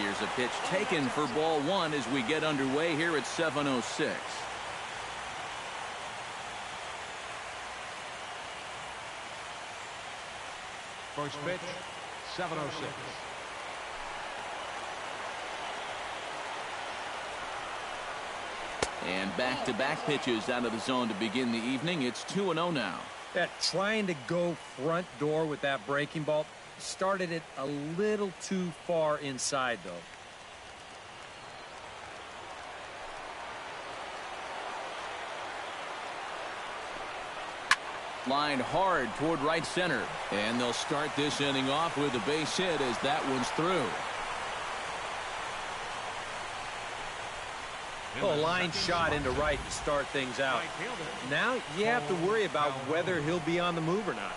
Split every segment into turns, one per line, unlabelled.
Here's a pitch taken for ball one as we get underway here at 7:06.
First pitch, 7:06.
And back-to-back pitches out of the zone to begin the evening. It's 2-0 now.
Trying to go front door with that breaking ball started it a little too far inside, though.
Lined hard toward right center. And they'll start this inning off with a base hit as that one's through.
A line shot into right to start things out. Now you have to worry about whether he'll be on the move or not.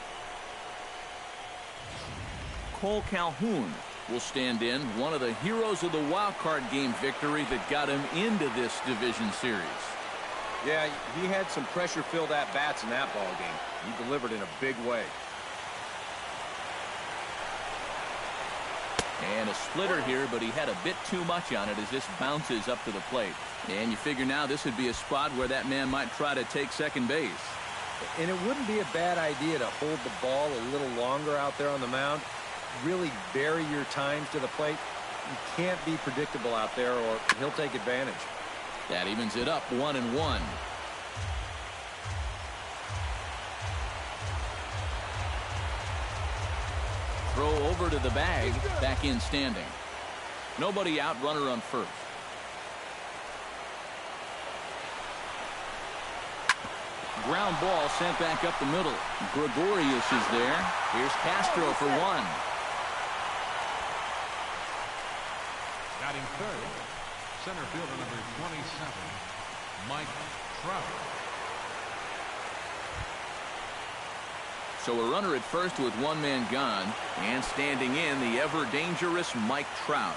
Cole Calhoun will stand in, one of the heroes of the wild card game victory that got him into this division series.
Yeah, he had some pressure-filled at-bats in that ball game. He delivered in a big way.
And a splitter here, but he had a bit too much on it as this bounces up to the plate. And you figure now this would be a spot where that man might try to take second base.
And it wouldn't be a bad idea to hold the ball a little longer out there on the mound. Really vary your times to the plate. You can't be predictable out there or he'll take advantage.
That evens it up 1-1. Throw over to the bag, back in standing. Nobody out, runner on first. Ground ball sent back up the middle. Gregorius is there. Here's Castro for one.
Batting third, center fielder number 27, Mike Trout.
So a runner at first with one man gone, and standing in the ever dangerous Mike Trout.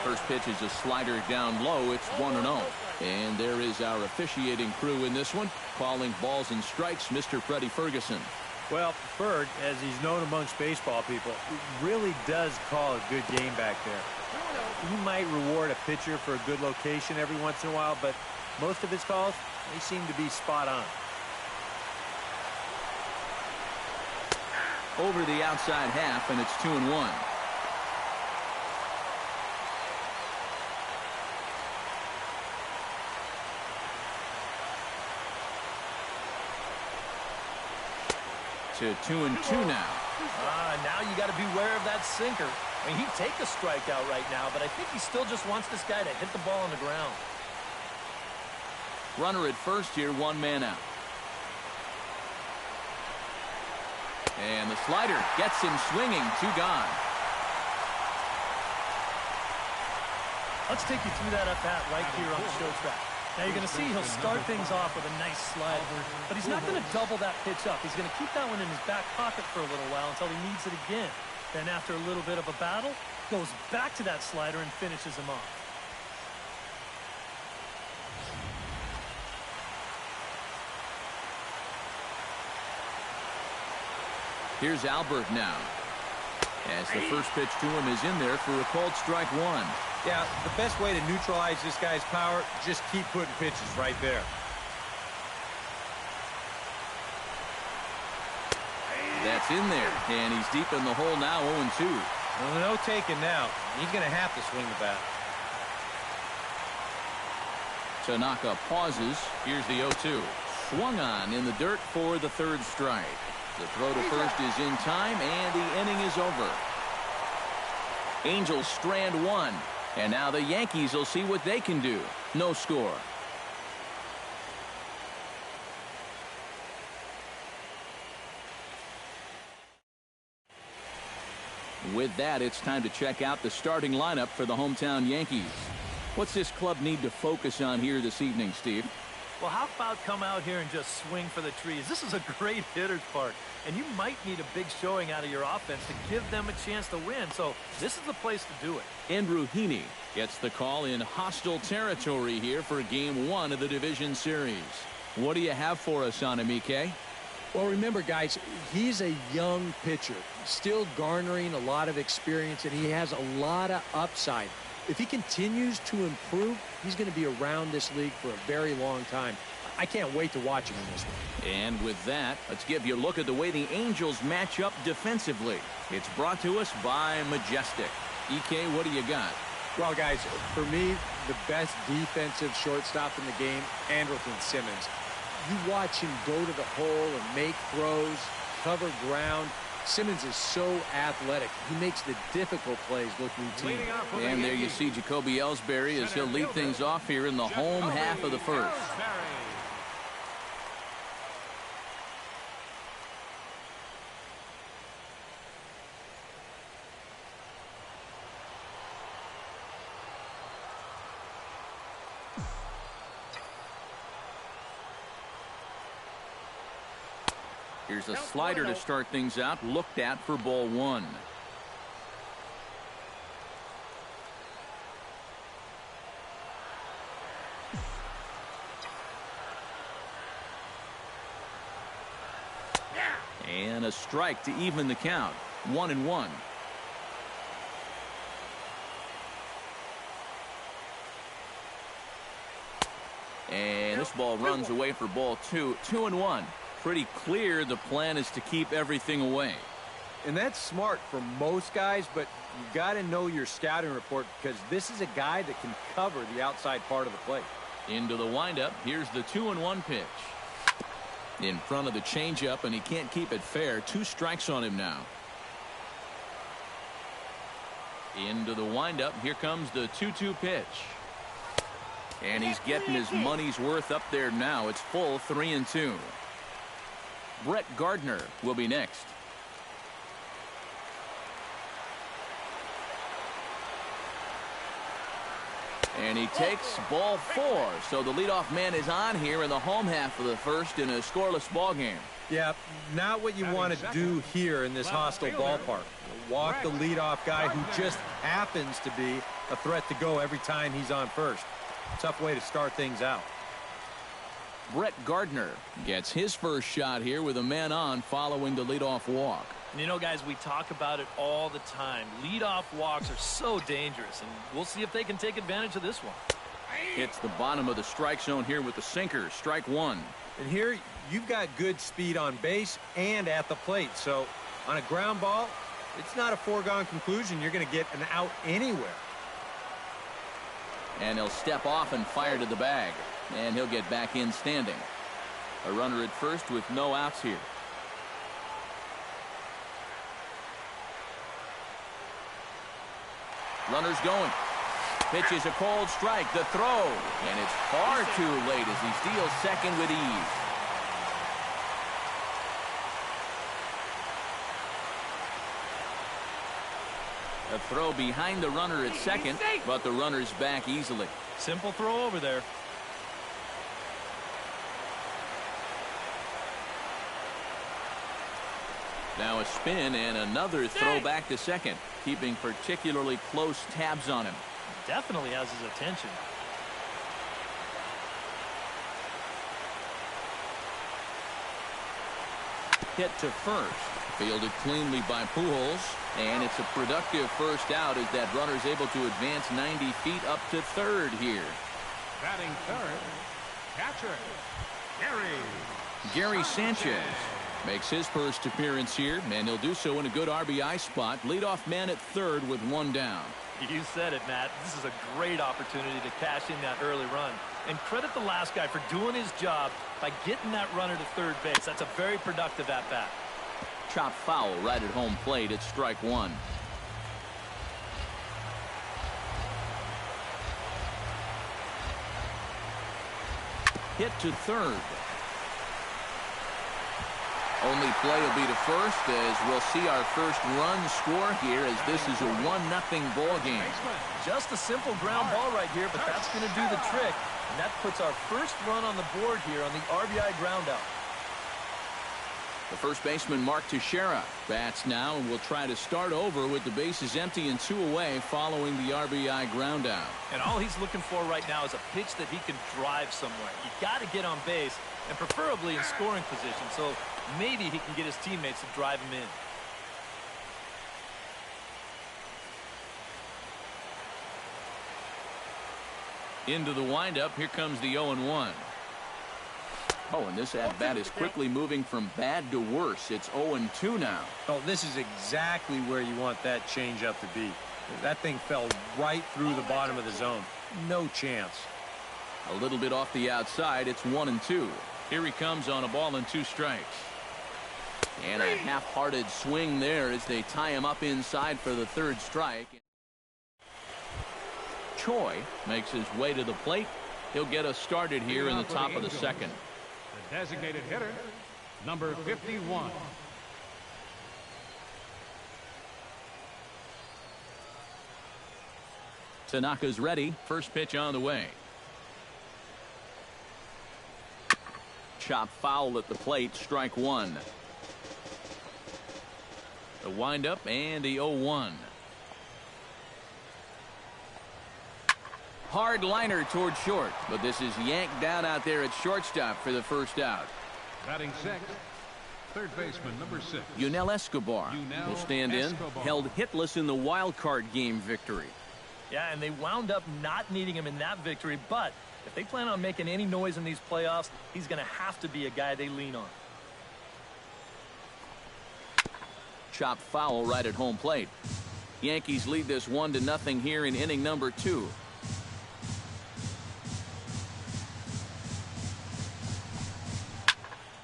First pitch is a slider down low. It's 1-0. And there is our officiating crew in this one, calling balls and strikes, Mr. Freddie Ferguson.
Well, Ferg, as he's known amongst baseball people, really does call a good game back there. He might reward a pitcher for a good location every once in a while, but most of his calls, they seem to be spot on.
Over the outside half, and it's 2-1. To 2-2 now.
Now you got to beware of that sinker. I mean, he'd take a strikeout right now, but I think he still just wants this guy to hit the ball on the ground.
Runner at first here, one man out. And the slider gets him swinging, two gone.
Let's take you through that at-bat right here on the show track. Now you're going to see he'll start things off with a nice slider, but he's not going to double that pitch up. He's going to keep that one in his back pocket for a little while until he needs it again. Then after a little bit of a battle, goes back to that slider and finishes him off.
Here's Albert now. As the first pitch to him is in there for a called strike one.
Yeah, the best way to neutralize this guy's power, just keep putting pitches right there.
That's in there, and he's deep in the hole now, 0-2.
Well, no taking now. He's going to have to swing the bat.
Tanaka pauses. Here's the 0-2. Swung on in the dirt for the third strike. The throw to first is in time, and the inning is over. Angels strand one, and now the Yankees will see what they can do. No score. With that, it's time to check out the starting lineup for the hometown Yankees. What's this club need to focus on here this evening, Steve?
Well, how about come out here and just swing for the trees? This is a great hitter's park, and you might need a big showing out of your offense to give them a chance to win. So this is the place to do it.
Andrew Heaney gets the call in hostile territory here for Game 1 of the division series. What do you have for us on him, EK?
Well, remember, guys, he's a young pitcher, still garnering a lot of experience, and he has a lot of upside. If he continues to improve, he's going to be around this league for a very long time. I can't wait to watch him in this one.
And with that, let's give you a look at the way the Angels match up defensively. It's brought to us by Majestic. EK, what do you got?
Well, guys, for me, the best defensive shortstop in the game, Andrelton Simmons. You watch him go to the hole and make throws, cover ground. Simmons is so athletic. He makes the difficult plays look routine.
And there you see Jacoby Ellsbury as he'll lead things off here in the home half of the first. Here's a slider to start things out, looked at for ball one. And a strike to even the count. 1-1. And this ball runs away for ball two. 2-1. Pretty clear the plan is to keep everything away.
And that's smart for most guys, but you got to know your scouting report because this is a guy that can cover the outside part of the plate.
Into the windup. Here's the 2-1 pitch. In front of the changeup, and he can't keep it fair. 2 strikes on him now. Into the windup. Here comes the 2-2 pitch. And he's getting his money's worth up there now. It's full 3-2. Brett Gardner will be next. And he takes ball 4. So the leadoff man is on here in the home half of the first in a scoreless ball game.
Yeah, not what you want to do here in this hostile ballpark. Walk the leadoff guy who just happens to be a threat to go every time he's on first. Tough way to start things out.
Brett Gardner gets his first shot here with a man on following the leadoff walk.
And you know, guys, we talk about it all the time. Leadoff walks are so dangerous, and we'll see if they can take advantage of this one.
Hits the bottom of the strike zone here with the sinker. Strike 1.
And here you've got good speed on base and at the plate. So on a ground ball, it's not a foregone conclusion you're going to get an out anywhere.
And he'll step off and fire to the bag. And he'll get back in standing. A runner at first with no outs here. Runners going. Pitch is a cold strike. The throw. And it's far too late as he steals second with ease. A throw behind the runner at second, but the runner's back easily.
Simple throw over there.
Now a spin and another throw back to second, keeping particularly close tabs on him.
Definitely has his attention.
Hit to first. Fielded cleanly by Pujols. And it's a productive first out as that runner's able to advance 90 feet up to third here.
Batting third, catcher,
Gary Sanchez makes his first appearance here, and he'll do so in a good RBI spot. Leadoff man at third with 1 down.
You said it, Matt. This is a great opportunity to cash in that early run. And credit the last guy for doing his job by getting that runner to third base. That's a very productive at-bat.
Chop foul right at home plate. It's strike 1. Hit to third. Only play will be to first as we'll see our first run score here as this is a 1-0 ball game.
Just a simple ground ball right here, but that's going to do the trick. And that puts our first run on the board here on the RBI ground out.
The first baseman, Mark Teixeira, bats now and will try to start over with the bases empty and 2 away following the RBI ground out.
And all he's looking for right now is a pitch that he can drive somewhere. You got to get on base, and preferably in scoring position, so maybe he can get his teammates to drive him in.
Into the windup, here comes the 0-1. Oh, and this at-bat is quickly moving from bad to worse. It's 0-2 now.
Oh, this is exactly where you want that changeup to be. That thing fell right through the bottom of the zone. No chance.
A little bit off the outside. It's 1-2. Here he comes on a ball and 2 strikes. And a half-hearted swing there as they tie him up inside for the 3rd strike. Choi makes his way to the plate. He'll get us started here in the top of the 2nd.
The designated hitter, number 51.
Tanaka's ready. First pitch on the way. Chop foul at the plate. Strike 1. The windup and the 0-1. Hard liner toward short, but this is yanked down out there at shortstop for the 1st out.
Batting 6th, third baseman, number 6.
Yunel Escobar will stand in, held hitless in the wild card game victory.
Yeah, and they wound up not needing him in that victory, but if they plan on making any noise in these playoffs, he's going to have to be a guy they lean on.
Chop foul right at home plate. Yankees lead this 1-0 here in inning number 2.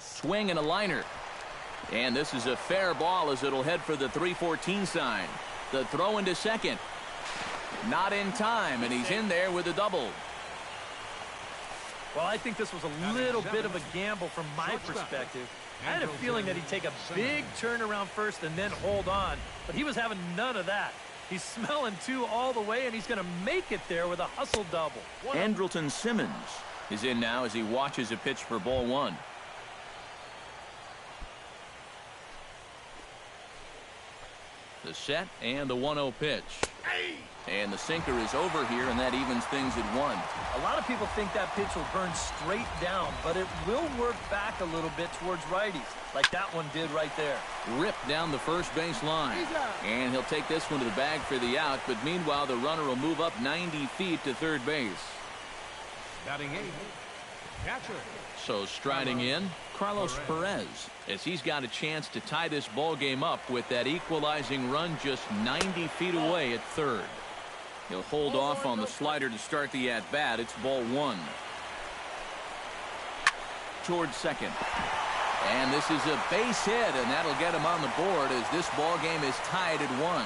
Swing and a liner. And this is a fair ball as it'll head for the 3-14 sign. The throw into second. Not in time, and he's in there with a double.
Well, I think this was a little bit of a gamble from my perspective. I had a feeling that he'd take a big turn around first and then hold on, but he was having none of that. He's smelling 2 all the way, and he's going to make it there with a hustle double.
Andrelton Simmons is in now as he watches a pitch for ball 1. The set and the 1-0 pitch. And the sinker is over here, and that evens things at 1.
A lot of people think that pitch will burn straight down, but it will work back a little bit towards righties, like that one did right there.
Ripped down the first base line. And he'll take this one to the bag for the out, but meanwhile the runner will move up 90 feet to third base.
Batting 8th, catcher.
So striding in, Carlos Perez, as he's got a chance to tie this ball game up with that equalizing run just 90 feet away at third. He'll hold off on the slider to start the at-bat. It's ball 1. Towards second. And this is a base hit, and that'll get him on the board as this ball game is tied at 1.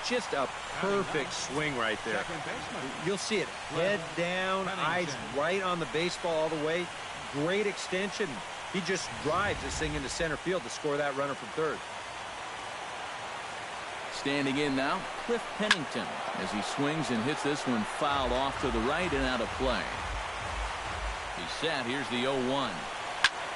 Just a perfect swing right there. You'll see it. Head down, eyes right on the baseball all the way. Great extension. He just drives this thing into center field to score that runner from third.
Standing in now, Cliff Pennington, as he swings and hits this one foul off to the right and out of play. He's set. Here's the 0-1.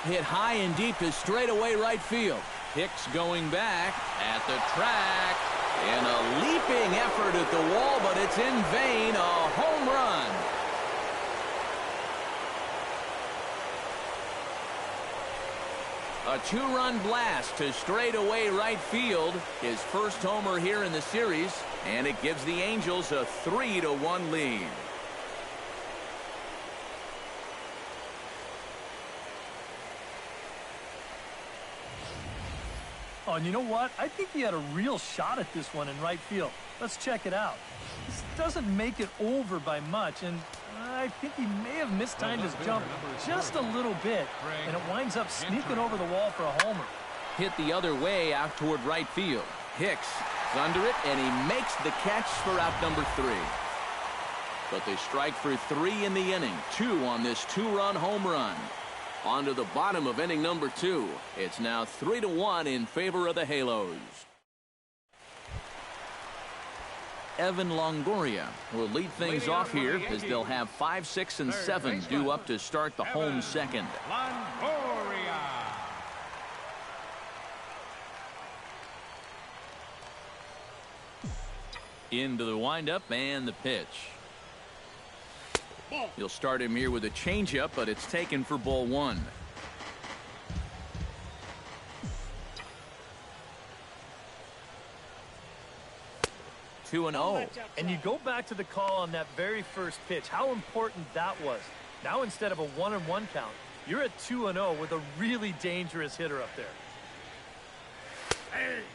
Hit high and deep to straightaway right field. Hicks going back at the track. And a leaping effort at the wall, but it's in vain. A home run. A 2-run blast to straightaway right field. His first homer here in the series, and it gives the Angels a 3-1 lead.
Oh, and you know what? I think he had a real shot at this one in right field. Let's check it out. This doesn't make it over by much, and I think he may have mistimed his jump just a little bit, and it winds up sneaking over the wall for a homer.
Hit the other way out toward right field. Hicks is under it, and he makes the catch for out number 3. But they strike for 3 in the inning. 2 on this 2-run home run. On to the bottom of inning number 2. It's now 3-1 in favor of the Halos. Evan Longoria will lead things off here as they'll have 5, 6, and 7 due up to start the home second.
Longoria.
Into the windup and the pitch. He'll start him here with a changeup, but it's taken for ball 1. Two and 0.
And you go back to the call on that very first pitch, how important that was. Now instead of a 1-1 count, you're at 2-0 with a really dangerous hitter up there.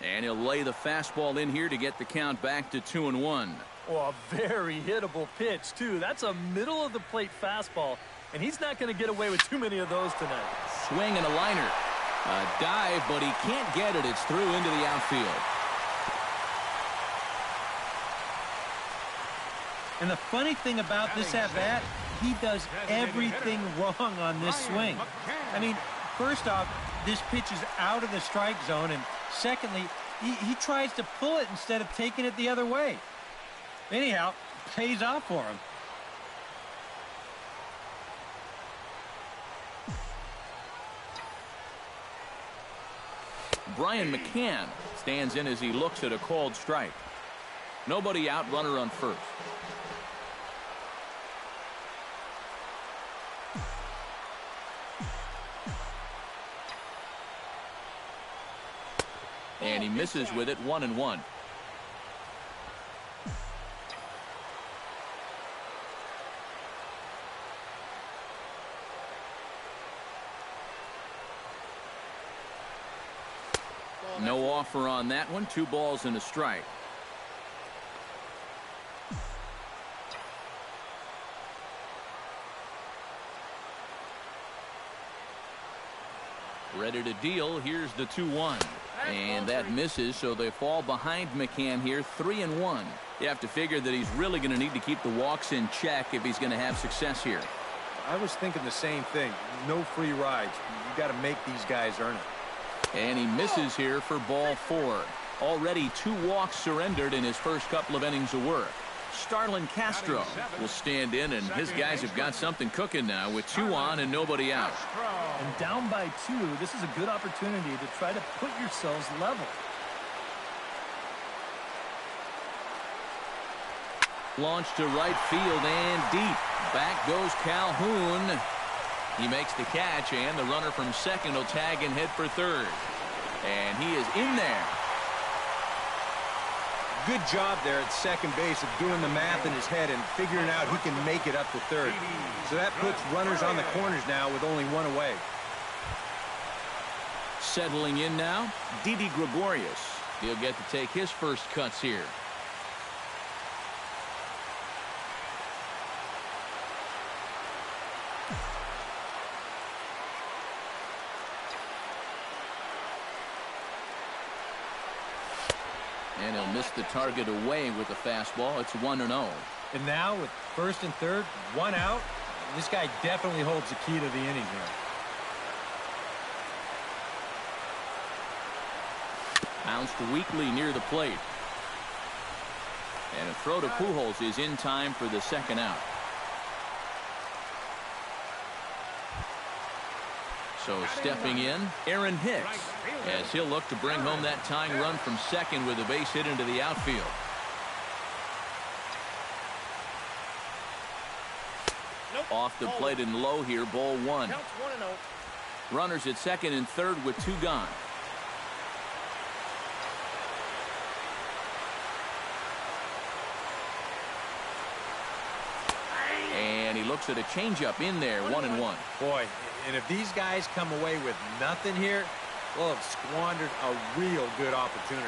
And he'll lay the fastball in here to get the count back to 2-1.
Oh, a very hittable pitch, too. That's a middle-of-the-plate fastball, and he's not going to get away with too many of those tonight.
Swing and a liner. A dive, but he can't get it. It's through into the outfield.
And the funny thing about this at-bat, he does everything wrong on this swing. I mean, first off, this pitch is out of the strike zone, and secondly, he tries to pull it instead of taking it the other way. Anyhow, pays off for him.
Brian McCann stands in as he looks at a called strike. Nobody out, runner on first. And he misses with it, 1-1. No offer on that one. 2 balls and a strike. Ready to deal. Here's the 2-1. And that misses, so they fall behind McCann here, 3-1. You have to figure that he's really going to need to keep the walks in check if he's going to have success here.
I was thinking the same thing. No free rides. You got to make these guys earn it.
And he misses here for ball 4. Already 2 walks surrendered in his first couple of innings of work. Starlin Castro will stand in, and his guys have got something cooking now with 2 on and nobody out.
And down by 2, this is a good opportunity to try to put yourselves level.
Launch to right field and deep. Back goes Calhoun. He makes the catch, and the runner from second will tag and head for third. And he is in there.
Good job there at second base of doing the math in his head and figuring out he can make it up to third. So that puts runners on the corners now with only 1 away.
Settling in now, Didi Gregorius. He'll get to take his first cuts here. And he'll miss the target away with the fastball. It's 1-0.
And now with first and third, 1 out, this guy definitely holds the key to the inning here.
Bounced weakly near the plate. And a throw to Pujols is in time for the second out. So stepping in, Aaron Hicks, as he'll look to bring home that tying run from second with a base hit into the outfield. Off the plate and low here, ball 1. Runners at second and third with 2 gone. And he looks at a changeup in there, 1-1.
Boy, and if these guys come away with nothing here, they'll have squandered a real good opportunity.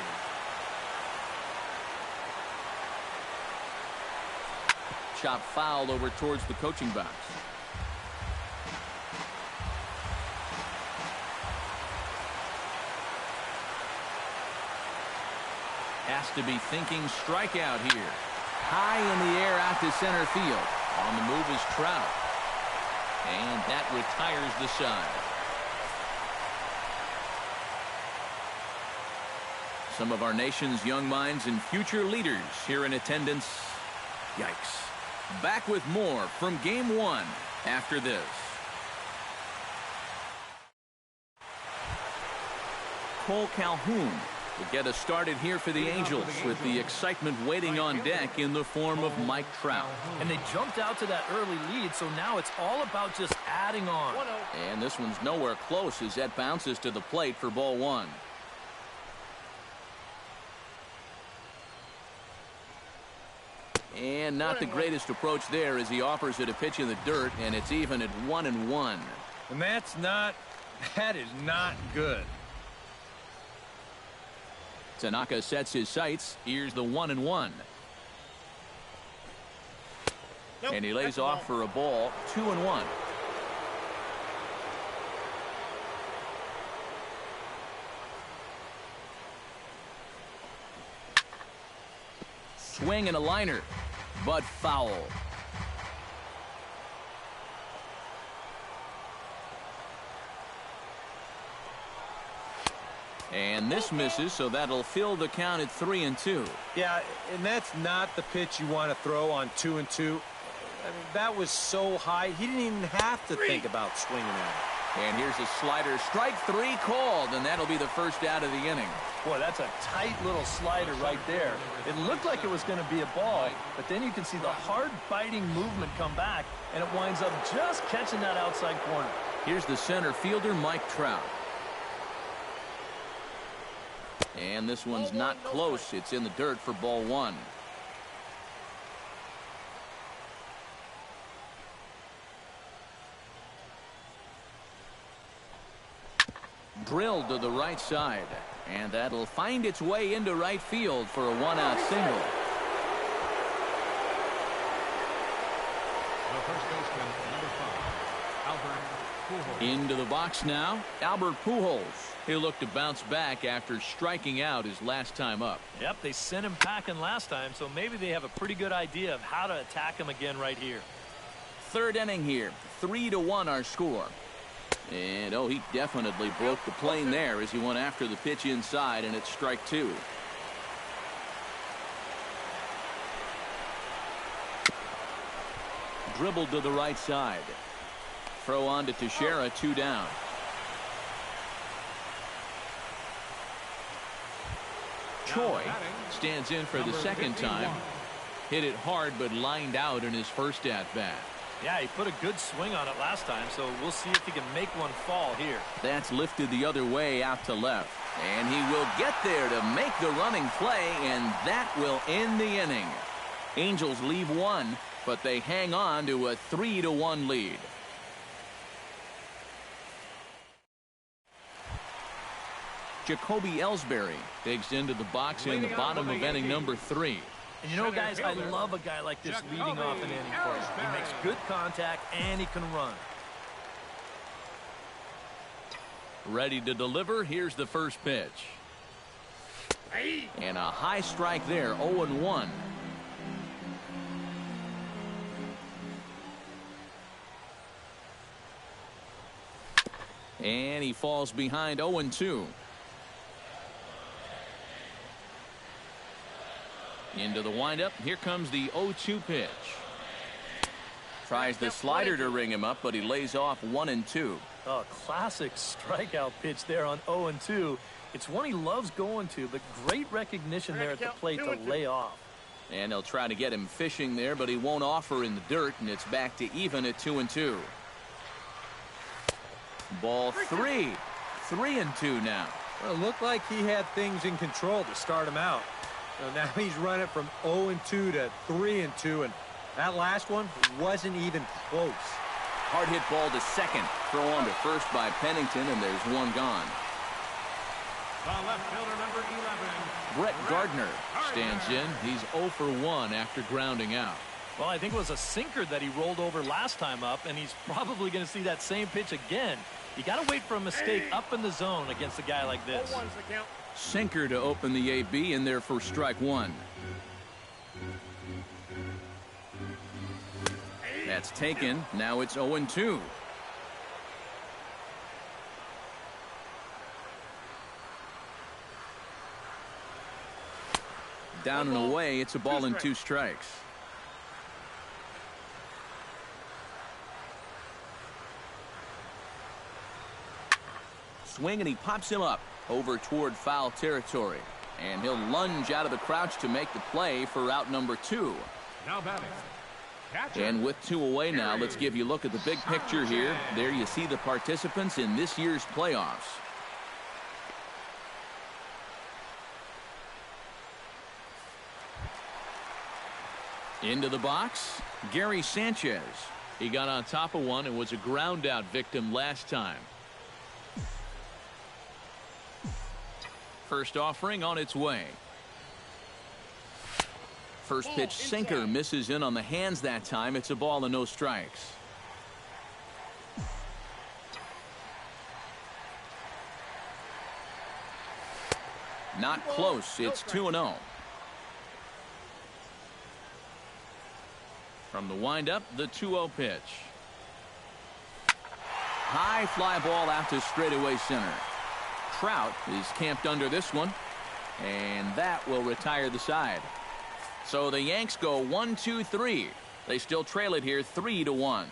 Chop foul over towards the coaching box. Has to be thinking strikeout here. High in the air out to center field. On the move is Trout. And that retires the side. Some of our nation's young minds and future leaders here in attendance. Yikes. Back with more from Game 1 after this. Cole Calhoun We get us started here for the Angels with the excitement waiting on deck in the form of Mike Trout.
And they jumped out to that early lead, so now it's all about just adding on.
And this one's nowhere close as that bounces to the plate for ball one. And not the greatest approach there as he offers it a pitch in the dirt, and it's even at 1-1.
And that is not good.
Tanaka sets his sights. Here's the 1-1.
Nope,
and he lays off for a ball. 2-1. Swing and a liner, but foul. And this misses, so that'll fill the count at 3-2.
Yeah, and that's not the pitch you want to throw on 2-2. I mean, that was so high, he didn't even have to think about swinging at it.
And here's a slider. Strike three called, and that'll be the first out of the inning.
Boy, that's a tight little slider right there. It looked like it was going to be a ball, but then you can see the hard biting movement come back, and it winds up just catching that outside corner.
Here's the center fielder, Mike Trout. And this one's not close. It's in the dirt for ball one. Drilled to the right side, and that'll find its way into right field for a one-out single.
The first baseman, number 5, Albert Pujols.
Into the box now, Albert Pujols. He'll look to bounce back after striking out his last time up.
Yep, they sent him packing last time, so maybe they have a pretty good idea of how to attack him again right here.
Third inning here, 3-1 our score. And oh, he definitely broke the plane there as he went after the pitch inside, and it's strike two. Dribbled to the right side. Throw on to Teixeira, 2 down. Choi stands in for the second time. Hit it hard, but lined out in his first at-bat.
Yeah, he put a good swing on it last time, so we'll see if he can make one fall here.
That's lifted the other way out to left. And he will get there to make the running play, and that will end the inning. Angels leave one, but they hang on to a 3-1 lead. Jacoby Ellsbury digs into the box in the bottom of inning number 3.
And you know, guys, I love a guy like this leading off an inning for us. He makes good contact, and he can run.
Ready to deliver. Here's the first pitch. And a high strike there, 0-1. And he falls behind 0-2. Into the windup. Here comes the 0-2 pitch. Tries the slider to ring him up, but he lays off 1-2.
Oh, classic strikeout pitch there on 0-2. It's one he loves going to, but great recognition there at the plate to lay off.
And they'll try to get him fishing there, but he won't offer in the dirt, and it's back to even at 2-2. Ball 3. 3-2 now.
Well, it looked like he had things in control to start him out. So now he's running from 0-2 to 3-2, and that last one wasn't even close.
Hard hit ball to second. Throw on to first by Pennington, and there's one gone.
The left fielder, number 11.
Brett Gardner stands in. He's 0 for 1 after grounding out.
Well, I think it was a sinker that he rolled over last time up, and he's probably going to see that same pitch again. You got to wait for a mistake up in the zone against a guy like this.
Sinker to open the AB, in there for strike one. That's taken. Now it's 0-2. Down and away. It's a ball and 2 strikes. Swing, and he pops him up. over toward foul territory. And he'll lunge out of the crouch to make the play for out number 2.
Now batting. Catcher.
And with 2 away now, let's give you a look at the big picture here. There you see the participants in this year's playoffs. Into the box, Gary Sanchez. He got on top of one and was a ground out victim last time. First offering on its way. First pitch sinker misses in on the hands that time. It's a ball and no strikes. Not close. It's 2-0. From the windup, the 2-0 pitch. High fly ball out to straightaway center. Trout is camped under this one, and that will retire the side. So the Yanks go 1-2-3. They still trail it here 3-1.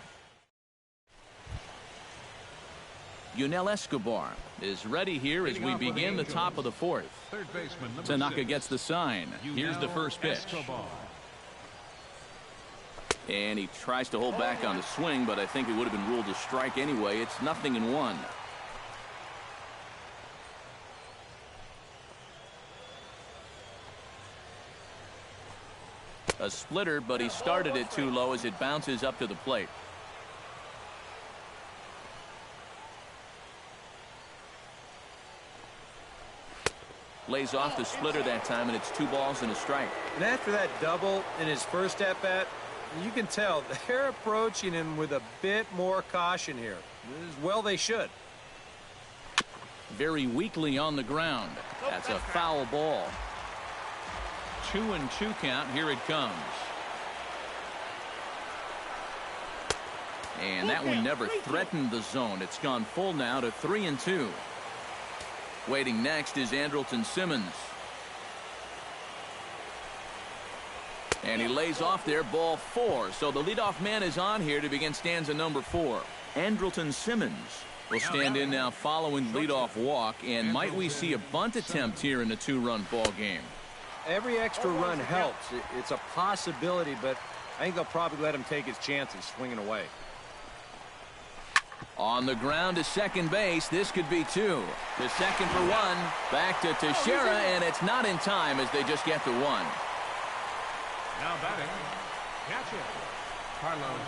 Yunel Escobar is ready here as we begin the top of the 4th.
Third baseman, number
Tanaka
6.
gets the sign. Here's the first pitch.
Escobar.
And he tries to hold back on the swing, but I think it would have been ruled a strike anyway. It's 0-1. A splitter, but he started it too low as it bounces up to the plate. Lays off the splitter that time, and it's 2 balls and a strike.
And after that double in his first at-bat, you can tell they're approaching him with a bit more caution here. As well they should.
Very weakly on the ground. That's a foul ball. 2-2 count. Here it comes. And that one never threatened the zone. It's gone full now to 3-2. Waiting next is Andrelton Simmons. And he lays off there, ball 4. So the leadoff man is on here to begin stanza number 4. Andrelton Simmons will stand in now following leadoff walk. And might we see a bunt attempt here in a 2-run ball game?
Every extra run helps. It's a possibility, but I think they'll probably let him take his chances swinging away.
On the ground to second base. This could be 2. To second for 1. Back to Teixeira, and it's not in time as they just get to 1.
Now batting. Catcher. Carlos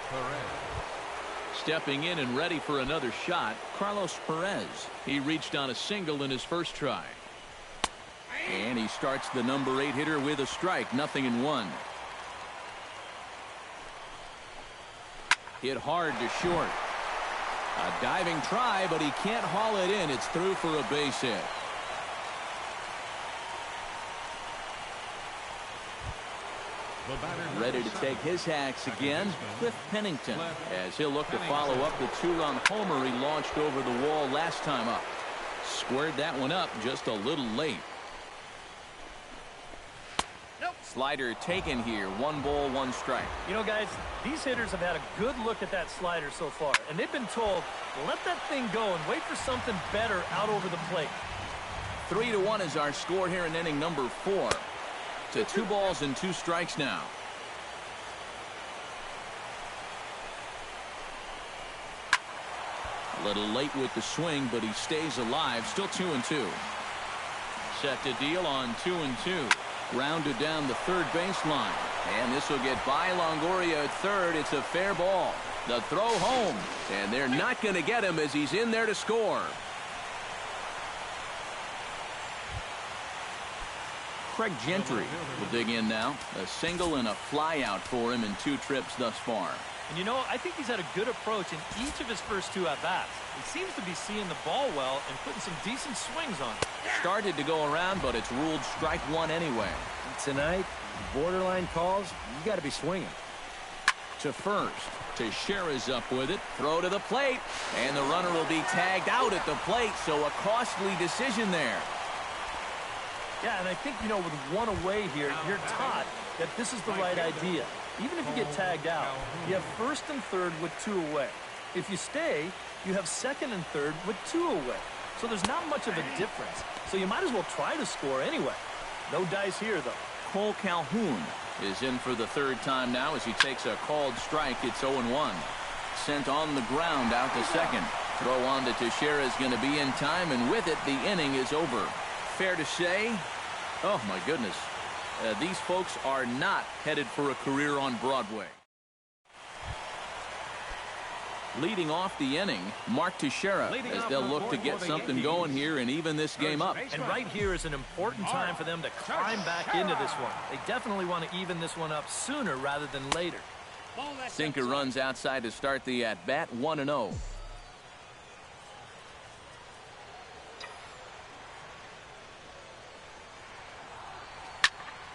Perez.
Stepping in and ready for another shot, Carlos Perez. He reached on a single in his first try. And he starts the number 8 hitter with a strike. 0-1. Hit hard to short. A diving try, but he can't haul it in. It's through for a base hit.
The batter,
Ready to take his hacks again, Cliff Pennington, as he'll look to follow up the 2-run homer he launched over the wall last time up. Squared that one up just a little late. Slider taken here. 1 ball, 1 strike.
You know, guys, these hitters have had a good look at that slider so far, and they've been told, let that thing go and wait for something better out over the plate.
3-1 is our score here in inning number 4. To 2 balls and 2 strikes now. A little late with the swing, but he stays alive. Still 2-2. Set to deal on 2-2. Grounded down the third baseline. And this will get by Longoria at third. It's a fair ball. The throw home. And they're not going to get him as he's in there to score. Craig Gentry will dig in now. A single and a fly out for him in 2 trips thus far.
And you know, I think he's had a good approach in each of his first 2 at-bats. He seems to be seeing the ball well and putting some decent swings on it. Started
to go around, but it's ruled strike 1 anyway.
Tonight, borderline calls, you got to be swinging.
To first. Teixeira's up with it. Throw to the plate. And the runner will be tagged out at the plate, so a costly decision there.
Yeah, and I think, you know, with 1 away here, you're taught that this is the right idea. Even if you get tagged out, you have first and third with 2 away. If you stay, you have second and third with 2 away. so there's not much of a difference. So you might as well try to score anyway. No dice here, though.
Cole Calhoun is in for the third time now as he takes a called strike. It's 0-1. Sent on the ground out to second. Throw on to Teixeira is going to be in time, and with it, the inning is over. Fair to say, oh my goodness, these folks are not headed for a career on Broadway. Leading off the inning, Mark Teixeira, as they'll look to get something going here and even this game up.
And right here is an important time for them to climb back into this one. They definitely want to even this one up sooner rather than later.
Sinker runs outside to start the at-bat, 1-0.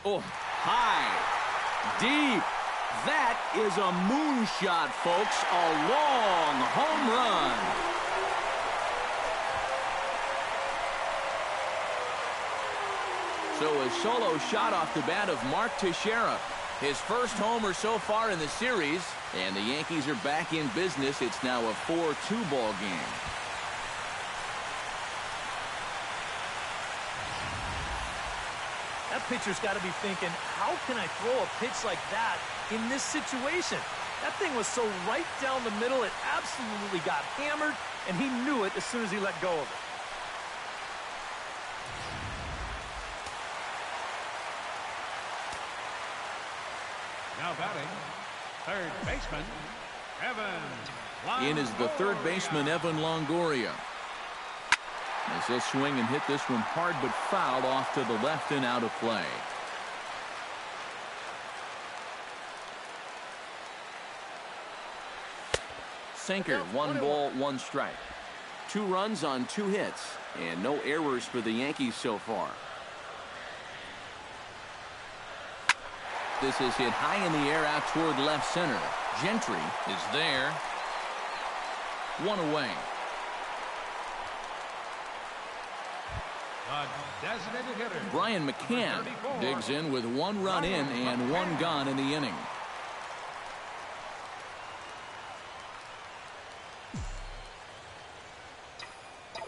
Oh, high, deep. That is a moonshot, folks. A long home run. So a solo shot off the bat of Mark Teixeira. His first homer so far in the series. And the Yankees are back in business. It's now a 4-2 ball game.
That pitcher's got to be thinking, how can I throw a pitch like that in this situation? That thing was so right down the middle, it absolutely got hammered, and he knew it as soon as he let go of it.
Now batting, third baseman, Evan.
In is the third baseman, Evan Longoria. As he'll swing and hit this one hard but foul off to the left and out of play. Sinker, 1 ball, 1 strike. 2 runs on 2 hits, and no errors for the Yankees so far. This is hit high in the air out toward left center. Gentry is there. 1 away.
Designated hitter.
Brian McCann digs in with 1 run in and 1 gone in the inning.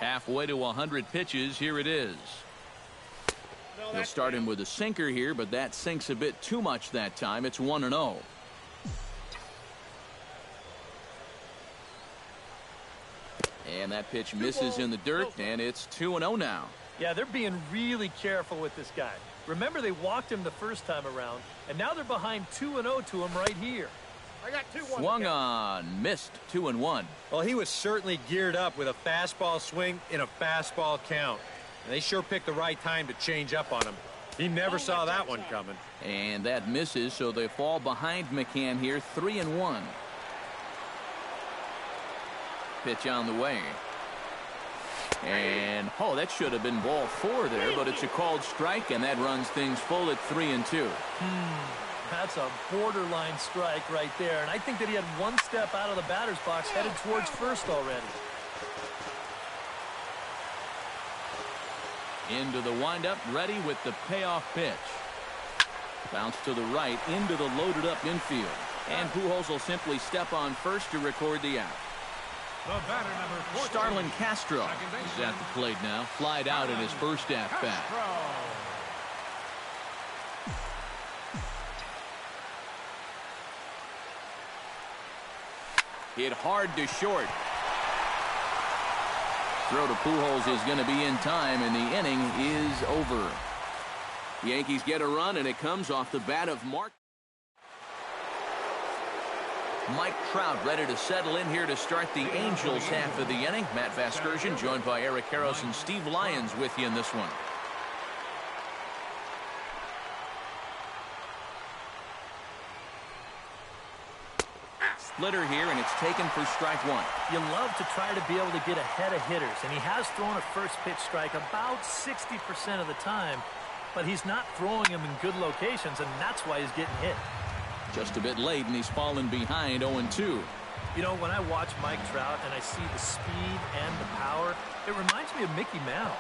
Halfway to 100 pitches. Here it is. They'll start him with a sinker here, but that sinks a bit too much that time. It's 1-0. And that pitch misses in the dirt, and it's 2-0 now.
Yeah, they're being really careful with this guy. Remember, they walked him the first time around, and now they're behind 2-0 to him right here.
Swung on, missed, 2-1.
Well, he was certainly geared up with a fastball swing in a fastball count. And they sure picked the right time to change up on him. He never saw that one coming.
And that misses, so they fall behind McCann here, 3-1. Pitch on the way. And, oh, that should have been ball 4 there, but it's a called strike, and that runs things full at 3-2.
That's a borderline strike right there, and I think that he had 1 step out of the batter's box headed towards first already.
Into the windup, ready with the payoff pitch. Bounce to the right, into the loaded up infield. And Pujols will simply step on first to record the out.
The batter, number 14.
Starlin Castro is at the plate now. Flied out in his first at-bat. Hit hard to short. Throw to Pujols is going to be in time, and the inning is over. Yankees get a run, and it comes off the bat of Mike Trout ready to settle in here to start the Angels half of the inning. Matt Vasgersian joined by Eric Karros and Steve Lyons with you in this one. Splitter here, and it's taken for strike 1.
You love to try to be able to get ahead of hitters, and he has thrown a first pitch strike about 60% of the time, but he's not throwing them in good locations, and that's why he's getting hit.
Just a bit late, and he's fallen behind 0-2.
You know, when I watch Mike Trout and I see the speed and the power, it reminds me of Mickey Mantle.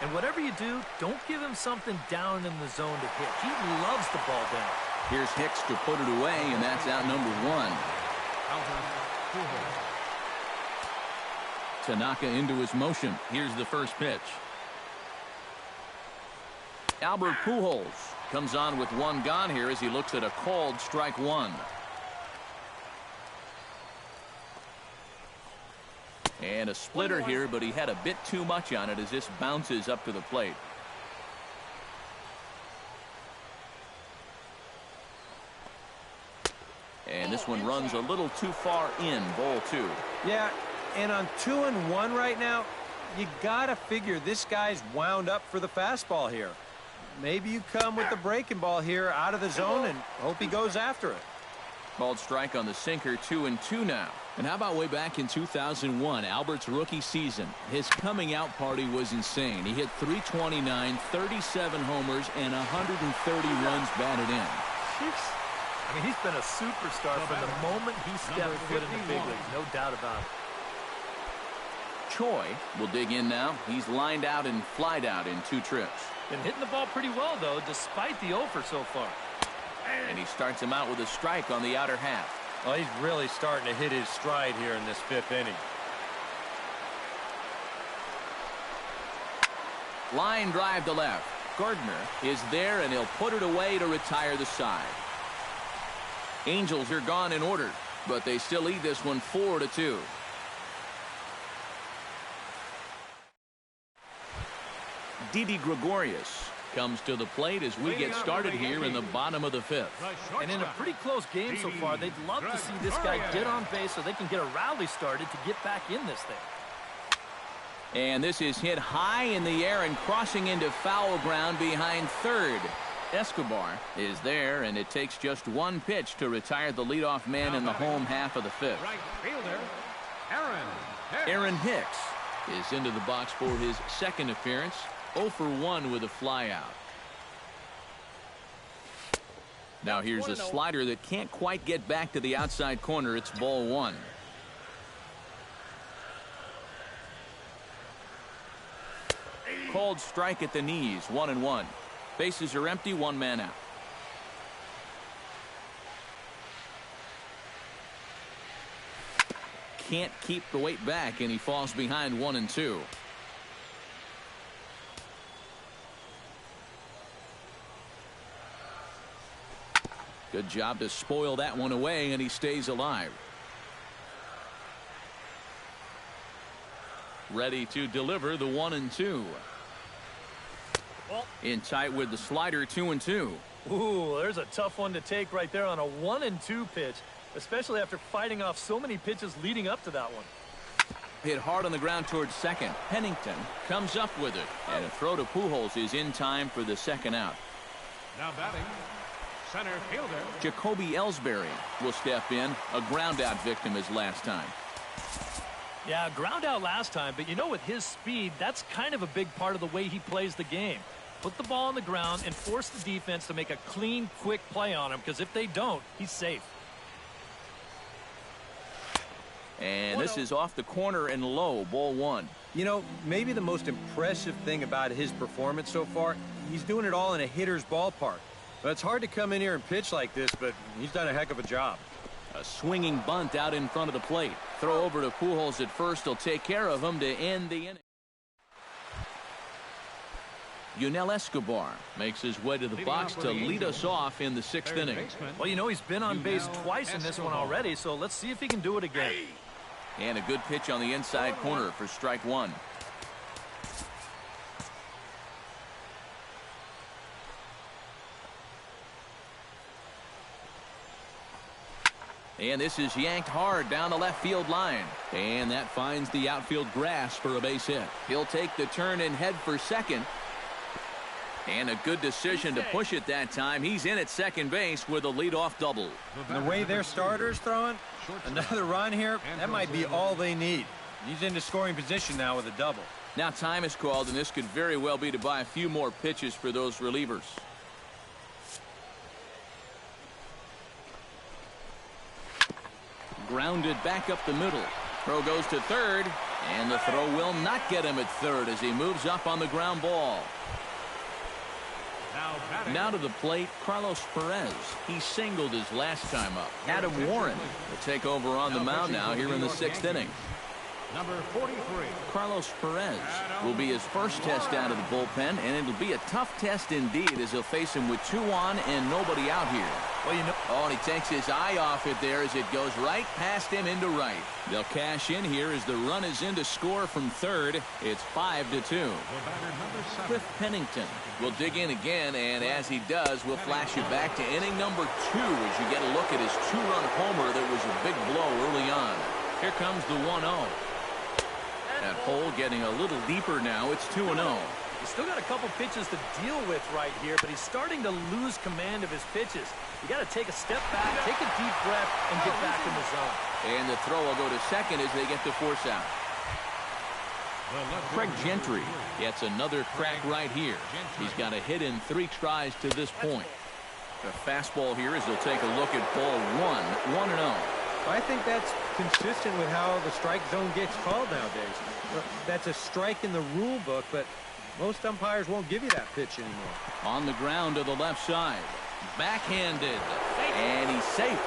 And whatever you do, don't give him something down in the zone to hit. He loves the ball down.
Here's Hicks to put it away, and that's out number 1. Tanaka into his motion. Here's the first pitch. Albert Pujols comes on with one gone here as he looks at a called strike one. And a splitter here, but he had a bit too much on it as this bounces up to the plate. And this one runs a little too far in, ball two.
Yeah, and on 2-1 right now, you got to figure this guy's wound up for the fastball here. Maybe you come with the breaking ball here out of the zone and hope he goes after it.
Called strike on the sinker, 2-2 now. And how about way back in 2001, Albert's rookie season? His coming out party was insane. He hit .329, 37 homers, and 130 runs batted in.
Jeez. I mean, he's been a superstar from the moment he stepped foot in the big leagues, no doubt about it.
Choi will dig in now. He's lined out and flied out in 2 trips.
Been hitting the ball pretty well, though, despite the offer so far.
And he starts him out with a strike on the outer half.
Well, he's really starting to hit his stride here in this 5th inning.
Line drive to left. Gardner is there, and he'll put it away to retire the side. Angels are gone in order, but they still lead this one 4-2. Didi Gregorius comes to the plate as we get started here in the bottom of the 5th.
And in a pretty close game so far, they'd love to see this guy get on base so they can get a rally started to get back in this thing.
And this is hit high in the air and crossing into foul ground behind third. Escobar is there, and it takes just one pitch to retire the leadoff man in the home half of the 5th.
Right fielder,
Aaron Hicks is into the box for his second appearance. 0 for 1 with a flyout. Now here's a slider that can't quite get back to the outside corner. It's ball 1. Called strike at the knees, 1-1. Bases are empty, 1 man out. Can't keep the weight back, and he falls behind 1-2. Good job to spoil that one away, and he stays alive. Ready to deliver the 1-2. In tight with the slider, 2-2.
Ooh, there's a tough one to take right there on a 1-2 pitch, especially after fighting off so many pitches leading up to that one.
Hit hard on the ground towards second. Pennington comes up with it, and a throw to Pujols is in time for the second out.
now batting, center fielder.
Jacoby Ellsbury will step in, a ground out victim as last time.
Yeah, ground out last time, but you know, with his speed, that's kind of a big part of the way he plays the game. Put the ball on the ground and force the defense to make a clean, quick play on him, because if they don't, he's safe.
And this is off the corner and low, ball one.
You know, maybe the most impressive thing about his performance so far, he's doing it all in a hitter's ballpark. But it's hard to come in here and pitch like this, but he's done a heck of a job.
A swinging bunt out in front of the plate. Throw over to Pujols at first. He'll take care of him to end the inning. Yunel Escobar makes his way to the box to lead us off in the sixth inning.
Well, you know, he's been on base twice in this one already, so let's see if he can do it again.
And a good pitch on the inside corner for strike one. And this is yanked hard down the left field line. And that finds the outfield grass for a base hit. He'll take the turn and head for second. And a good decision to push it that time. He's in at second base with a leadoff double.
The way their starter's throwing, another run here, that might be all they need. He's into scoring position now with a double.
Now time is called, and this could very well be to buy a few more pitches for those relievers. Grounded back up the middle. Throw goes to third, and the throw will not get him at third as he moves up on the ground ball. Now to the plate, Carlos Perez. He singled his last time up. Adam Warren will take over on the mound now here in the sixth inning.
Number 43.
Carlos Perez will be his first test out of the bullpen, and it'll be a tough test indeed as he'll face him with 2 on and nobody out here.
Well, you know.
Oh, and he takes his eye off it there as it goes right past him into right. They'll cash in here as the run is in to score from third. It's 5-2. Cliff Pennington will dig in again, and as he does, we'll flash you back to inning number 2 as you get a look at his 2-run homer that was a big blow early on. Here comes the 1-0. That hole getting a little deeper now. It's 2-0.
He's still got a couple pitches to deal with right here, but he's starting to lose command of his pitches. You got to take a step back, take a deep breath, and get back in the zone.
And the throw will go to second as they get the force out. Craig Gentry gets another crack right here. He's got a hit in 3 tries to this point. The fastball here as they'll take a look at ball 1, 1-0.
I think that's consistent with how the strike zone gets called nowadays. That's a strike in the rule book, but most umpires won't give you that pitch anymore.
On the ground to the left side. Backhanded. And he's safe.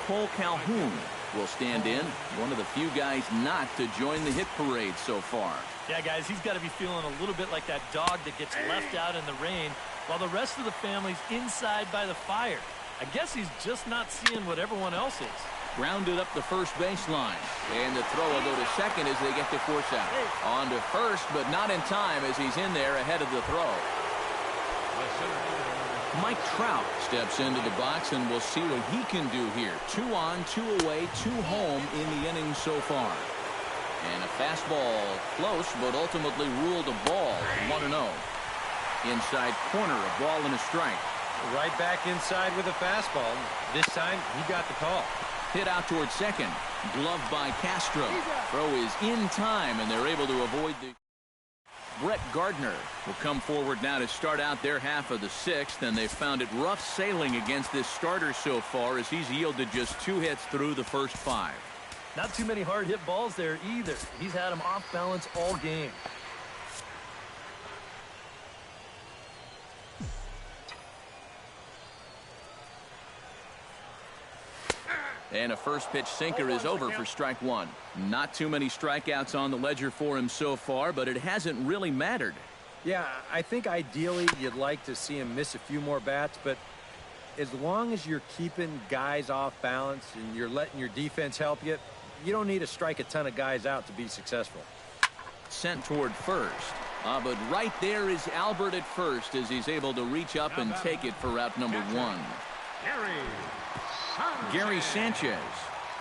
Cole Calhoun will stand in. One of the few guys not to join the hit parade so far.
Yeah, guys, he's got to be feeling a little bit like that dog that gets left out in the rain while the rest of the family's inside by the fire. I guess he's just not seeing what everyone else is.
Grounded up the first baseline. And the throw will go to second as they get the force out. On to first, but not in time as he's in there ahead of the throw. Mike Trout steps into the box, and we'll see what he can do here. 2 on, 2 away, 2 home in the inning so far. And a fastball close, but ultimately ruled a ball. 1-0. Inside corner, a ball and a strike.
Right back inside with a fastball. This time, he got the call.
Hit out towards second. Gloved by Castro. Throw is in time, and they're able to avoid the... Brett Gardner will come forward now to start out their half of the 6th, and they've found it rough sailing against this starter so far as he's yielded just 2 hits through the first 5.
Not too many hard hit balls there either. He's had them off balance all game.
And a first pitch sinker is over for strike 1. Not too many strikeouts on the ledger for him so far, but it hasn't really mattered.
Yeah, I think ideally you'd like to see him miss a few more bats, but as long as you're keeping guys off balance and you're letting your defense help you, you don't need to strike a ton of guys out to be successful.
Sent toward first. But right there is Albert at first as he's able to reach up and take it for out number 1. Gary Sanchez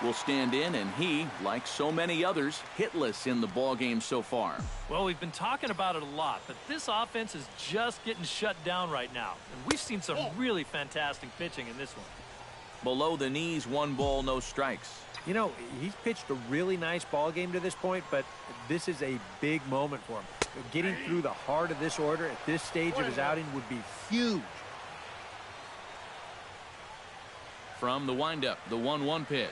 will stand in, and he, like so many others, hitless in the ballgame so far.
Well, we've been talking about it a lot, but this offense is just getting shut down right now. And we've seen some really fantastic pitching in this one.
Below the knees, 1 ball, no strikes.
You know, he's pitched a really nice ball game to this point, but this is a big moment for him. Getting through the heart of this order at this stage of his outing would be huge.
From the windup, the 1-1 pitch.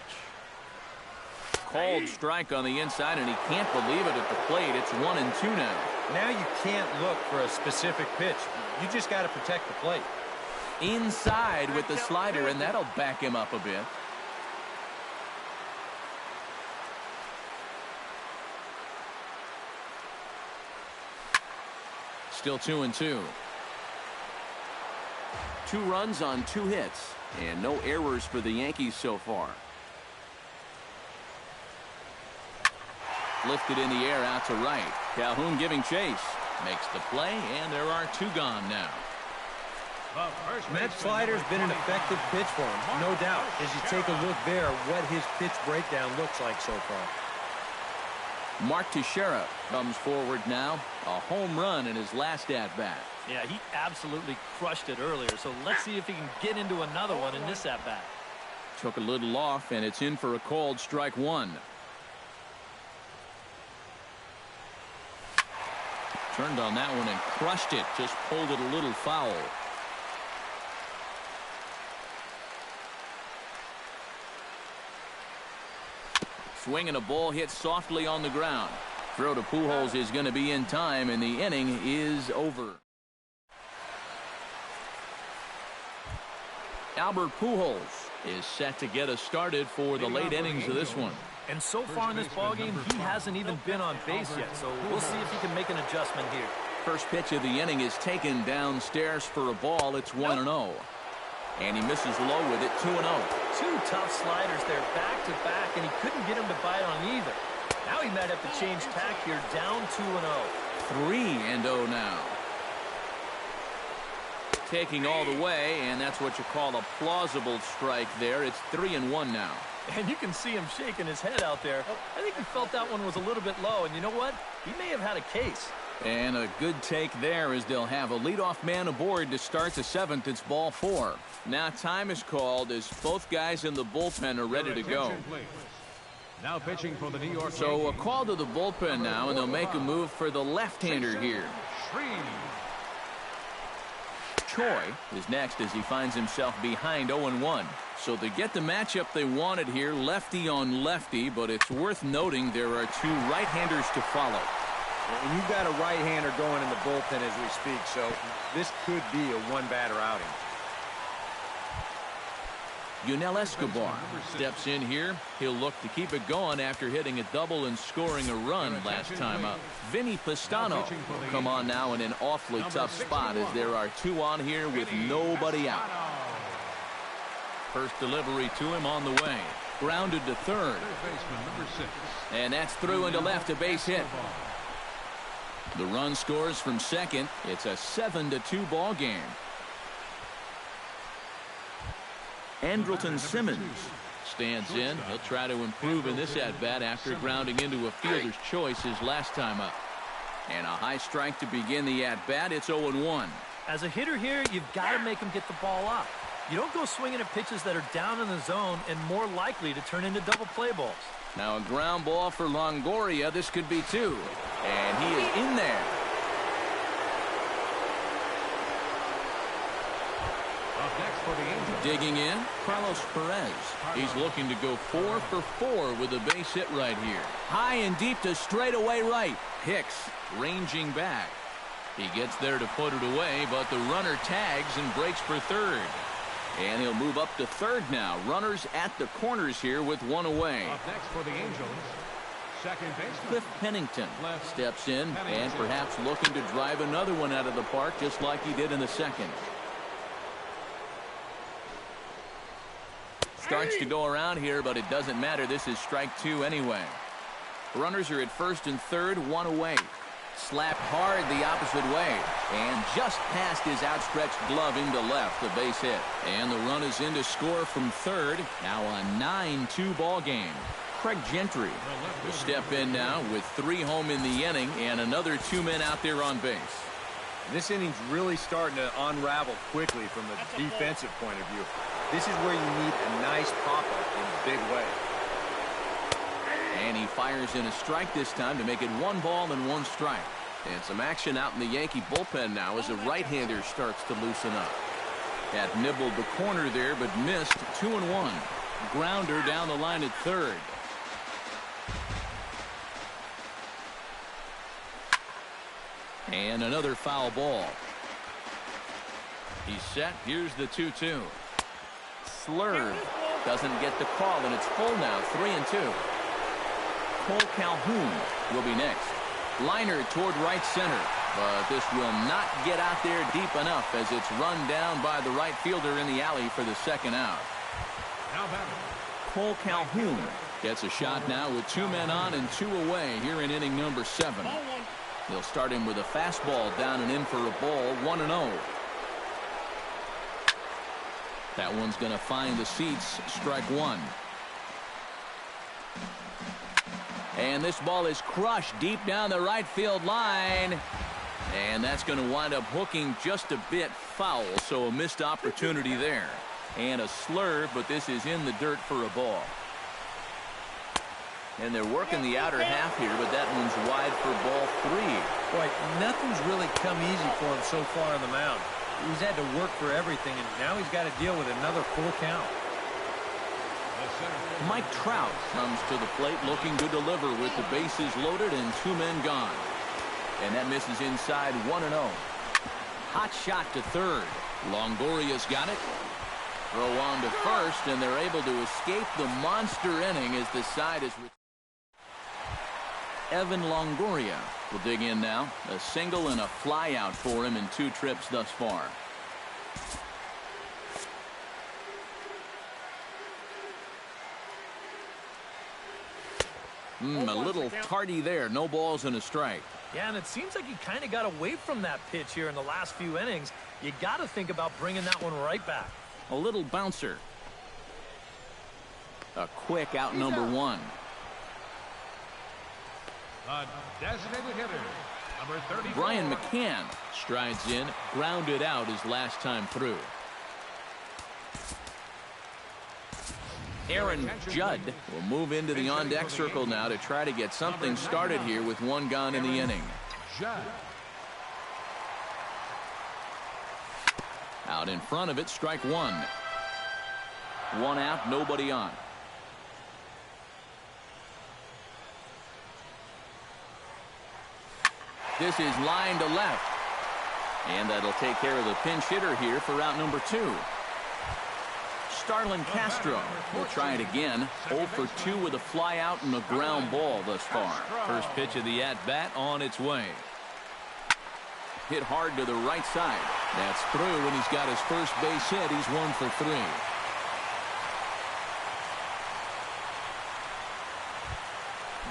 Called strike on the inside, and he can't believe it at the plate. It's 1-2 now.
Now you can't look for a specific pitch. You just got to protect the plate.
Inside with the slider, and that'll back him up a bit. Still 2-2. 2 runs on 2 hits. And no errors for the Yankees so far. Lifted in the air out to right. Calhoun giving chase. Makes the play, and there are 2 gone now.
That slider's been an effective pitch for him, no doubt. As you take a look there, what his pitch breakdown looks like so far.
Mark Teixeira comes forward now. A home run in his last at-bat.
Yeah, he absolutely crushed it earlier, so let's see if he can get into another one in this at-bat.
Took a little off, and it's in for a called strike 1. Turned on that one and crushed it. Just pulled it a little foul. Swinging a ball hit softly on the ground. Throw to Pujols is going to be in time, and the inning is over. Albert Pujols is set to get us started for the late innings of this one.
And so far in this ballgame, he hasn't even been on base yet, so we'll see if he can make an adjustment here.
First pitch of the inning is taken downstairs for a ball. It's 1-0. And he misses low with it, 2-0.
Two tough sliders there, back-to-back, and he couldn't get him to bite on either. Now he might have to change tack here, down 2-0.
3-0 now. Taking all the way, and that's what you call a plausible strike there. It's 3-1 now.
And you can see him shaking his head out there. I think he felt that one was a little bit low, and you know what? He may have had a case.
And a good take there as they'll have a leadoff man aboard to start the seventh. It's ball 4. Now time is called as both guys in the bullpen are ready to go.
Now pitching for the New York
So a
Yankees.
call to the bullpen now, and they'll make a move for the left-hander here. Choi is next as he finds himself behind 0-1. So they get the matchup they wanted here, lefty on lefty, but it's worth noting there are two right-handers to follow.
And you've got a right-hander going in the bullpen as we speak, so this could be a one-batter outing.
Yunel Escobar steps in here. He'll look to keep it going after hitting a double and scoring a run last time up. Vinny Pistano will come on now in an awfully tough spot as there are two on here with nobody out. First delivery to him on the way. Grounded to third. And that's through into left, a base hit. The run scores from second. It's a 7-2 ball game. Andrelton Simmons stands in. He'll try to improve in this at-bat after grounding into a fielder's choice his last time up. And a high strike to begin the at-bat. It's 0-1.
As a hitter here, you've got to make him get the ball up. You don't go swinging at pitches that are down in the zone and more likely to turn into double play balls.
Now a ground ball for Longoria. This could be 2. And he is in there. Digging in, Carlos Perez. He's looking to go 4 for 4 with a base hit right here. High and deep to straightaway right. Hicks ranging back. He gets there to put it away, but the runner tags and breaks for third. And he'll move up to third now. Runners at the corners here with one away.
Up next for the Angels, second baseman
Cliff Pennington steps in and perhaps looking to drive another one out of the park just like he did in the second. Starts to go around here, but it doesn't matter. This is strike 2 anyway. Runners are at first and third, one away. Slapped hard the opposite way and just past his outstretched glove into left, a base hit. And the run is in to score from third. Now a 9-2 ball game. Craig Gentry will step in now with 3 home in the inning and another 2 men out there on base.
This inning's really starting to unravel quickly from the defensive point of view. This is where you need a nice pop-up in a big way.
And he fires in a strike this time to make it 1 ball and 1 strike. And some action out in the Yankee bullpen now as a right-hander starts to loosen up. Had nibbled the corner there, but missed 2-1. Grounder down the line at third. And another foul ball. He's set. Here's the 2-2. Slurve doesn't get the call, and it's full now, 3-2. Cole Calhoun will be next. Liner toward right center, but this will not get out there deep enough as it's run down by the right fielder in the alley for the second out. Cole Calhoun gets a shot now with 2 men on and 2 away here in inning number 7. They'll start him with a fastball down and in for a ball, 1-0. That one's going to find the seats, strike 1. And this ball is crushed deep down the right field line. And that's going to wind up hooking just a bit foul, so a missed opportunity there. And a slurve, but this is in the dirt for a ball. And they're working the outer half here, but that one's wide for ball 3.
Boy, nothing's really come easy for him so far on the mound. He's had to work for everything, and now he's got to deal with another full count.
Mike Trout comes to the plate looking to deliver with the bases loaded and 2 men gone. And that misses inside, 1-0. Hot shot to third. Longoria's got it. Throw on to first, and they're able to escape the monster inning as the side is... Evan Longoria will dig in now. A single and a fly out for him in 2 trips thus far. A little tardy there. No balls and a strike.
Yeah, and it seems like he kind of got away from that pitch here in the last few innings. You got to think about bringing that one right back.
A little bouncer. A quick out number 1.
The designated hitter, number 34.
Brian McCann strides in, grounded out his last time through. Aaron Judd will move into the on-deck circle now to try to get something started here with 1 gone in the inning.
Judd.
Out in front of it, strike 1. 1 out, nobody on. This is line to left. And that'll take care of the pinch hitter here for out number 2. Starlin Castro will try it again. 0 for 2 with a fly out and a ground ball thus far. First pitch of the at-bat on its way. Hit hard to the right side. That's through, and he's got his first base hit. He's 1 for 3.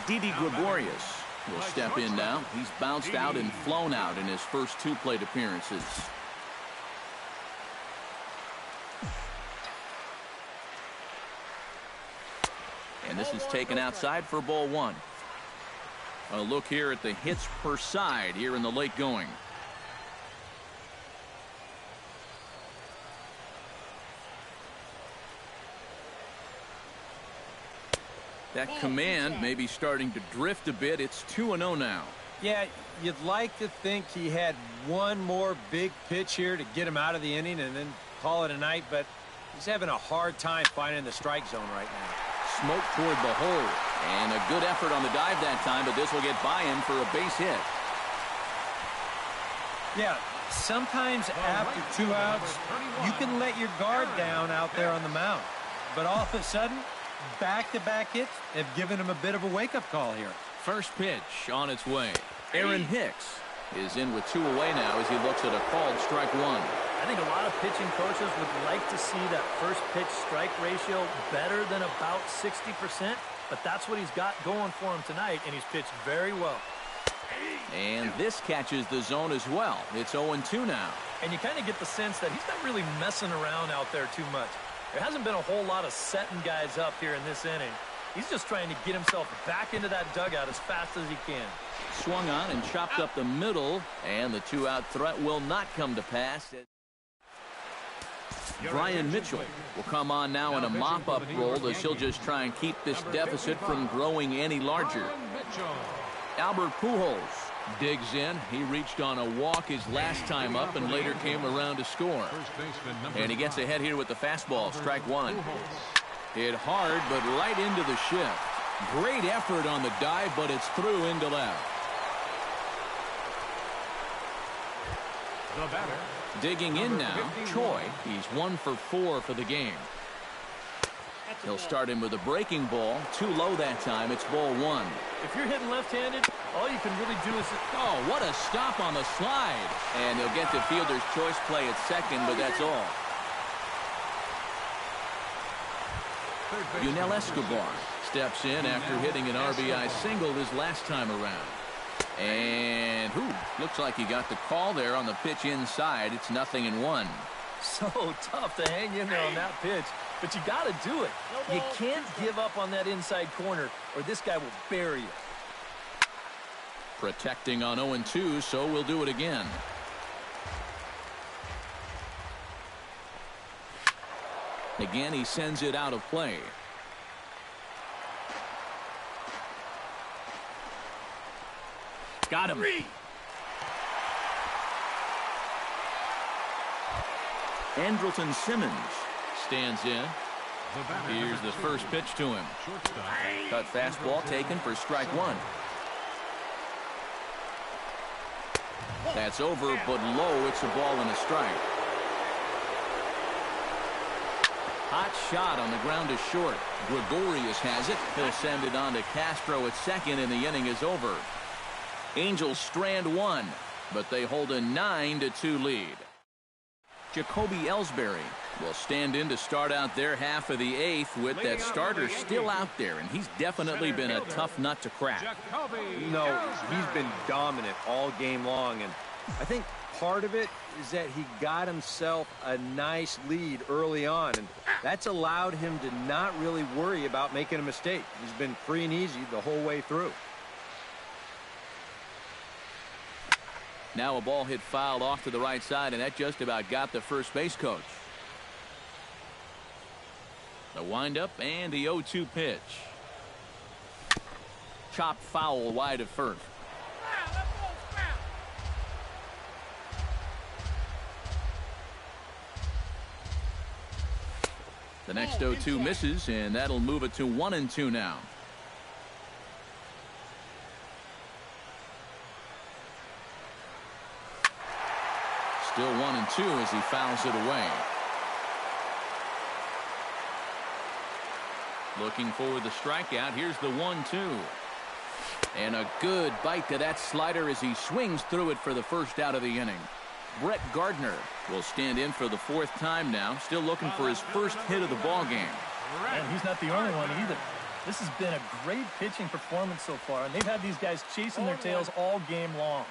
Didi Gregorius will step in now. He's bounced out and flown out in his first 2 plate appearances. And this is taken outside for ball 1. A look here at the hits per side here in the late going. That command may be starting to drift a bit. It's 2-0 now.
Yeah, you'd like to think he had one more big pitch here to get him out of the inning and then call it a night, but he's having a hard time finding the strike zone right now.
Smoke toward the hole, and a good effort on the dive that time, but this will get by him for a base hit.
Yeah, sometimes after 2 outs, you can let your guard down out there on the mound, but all of a sudden, back-to-back hits have given him a bit of a wake-up call here.
First pitch on its way. Aaron Hicks is in with 2 away now as he looks at a called strike 1.
I think a lot of pitching coaches would like to see that first pitch strike ratio better than about 60%, but that's what he's got going for him tonight, and he's pitched very well.
And this catches the zone as well. It's 0-2 now.
And you kind of get the sense that he's not really messing around out there too much. There hasn't been a whole lot of setting guys up here in this inning. He's just trying to get himself back into that dugout as fast as he can.
Swung on and chopped up the middle, and the 2-out threat will not come to pass. Brian Mitchell will come on now in a mop-up role as he'll just try and keep this deficit from growing any larger. Albert Pujols digs in. He reached on a walk his last time up and later came around to score. And he gets ahead here with the fastball, strike 1. Hit hard, but right into the shift. Great effort on the dive, but it's through into left.
The batter.
Digging in now, Choi. He's 1 for 4 for the game. He'll start him with a breaking ball. Too low that time. It's ball 1.
If you're hitting left-handed, all you can really do is...
Oh, what a stop on the slide. And they'll get to fielder's choice play at second, but that's all. Yunel Escobar steps in after hitting an RBI single his last time around. And looks like he got the call there on the pitch inside. It's 0-1.
So tough to hang in there on that pitch, but you got to do it. You can't give up on that inside corner, or this guy will bury you.
Protecting on 0-2, so we'll do it again. Again, he sends it out of play. Got him. Andrelton Simmons stands in. Here's the first pitch to him. Cut fastball taken for strike 1. That's over, but low. It's a ball and a strike. Hot shot on the ground to short. Gregorius has it. He'll send it on to Castro at second, and the inning is over. Angels strand one, but they hold a 9-2 lead. Jacoby Ellsbury will stand in to start out their half of the eighth with that starter still out there, and he's definitely been a tough nut to crack.
No, he's been dominant all game long, and I think part of it is that he got himself a nice lead early on, and that's allowed him to not really worry about making a mistake. He's been free and easy the whole way through.
Now a ball hit fouled off to the right side, and that just about got the first base coach. The windup and the 0-2 pitch. Chopped foul wide of first. The next 0-2 misses, and that'll move it to 1-2 now. Still 1-2 as he fouls it away. Looking for the strikeout. Here's the 1-2. And a good bite to that slider as he swings through it for the first out of the inning. Brett Gardner will stand in for the fourth time now, still looking for his first hit of the ball game.
And he's not the only one either. This has been a great pitching performance so far, and they've had these guys chasing their tails all game long.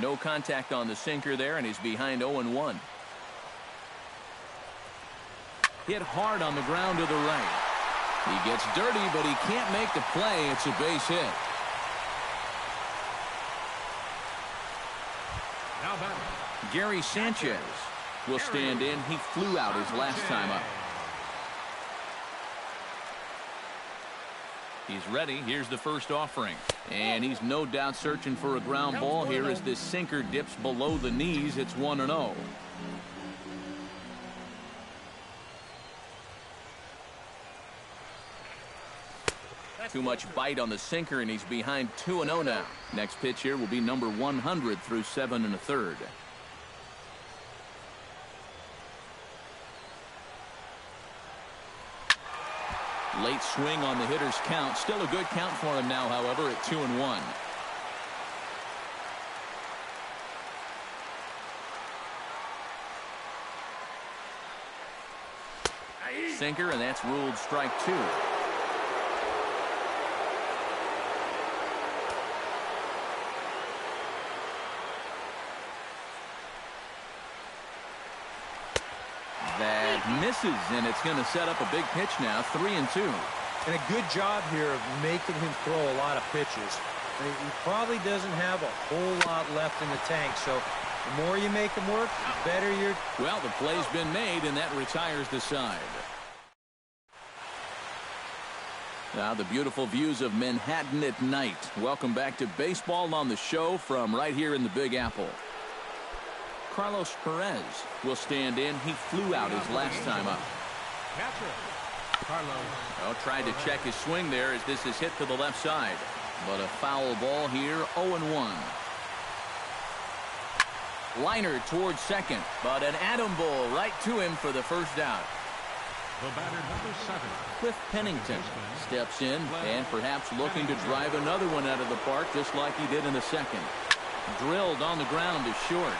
No contact on the sinker there, and he's behind 0-1. Hit hard on the ground to the right. He gets dirty, but he can't make the play. It's a base hit.
Now back.
Gary Sanchez will stand in. He flew out his last time up. He's ready. Here's the first offering. And he's no doubt searching for a ground ball here as this sinker dips below the knees. It's 1-0. Too much bite on the sinker, and he's behind 2-0 now. Next pitch here will be number 100 through 7 1/3. Late swing on the hitter's count. Still a good count for him now, however, at 2-1. Sinker, and that's ruled strike 2. That misses, and it's going to set up a big pitch now, 3-2.
And a good job here of making him throw a lot of pitches. I mean, he probably doesn't have a whole lot left in the tank, so the more you make him work, the better you're...
Well, the play's been made, and that retires the side. Now the beautiful views of Manhattan at night. Welcome back to baseball on the show from right here in the Big Apple. Carlos Perez will stand in. He flew out his last time up. Well, tried to check his swing there as this is hit to the left side. But a foul ball here, 0-1. Liner towards second, but an atom ball right to him for the first out.
The batter, number 7.
Cliff Pennington steps in and perhaps looking to drive another one out of the park just like he did in the second. Drilled on the ground to short.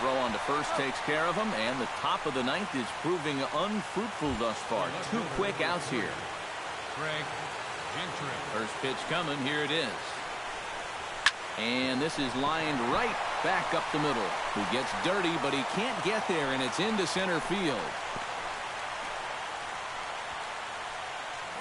Throw on to first takes care of him, and the top of the ninth is proving unfruitful thus far. 2 quick outs here. First pitch coming. Here it is. And this is lined right back up the middle. He gets dirty, but he can't get there, and it's into center field.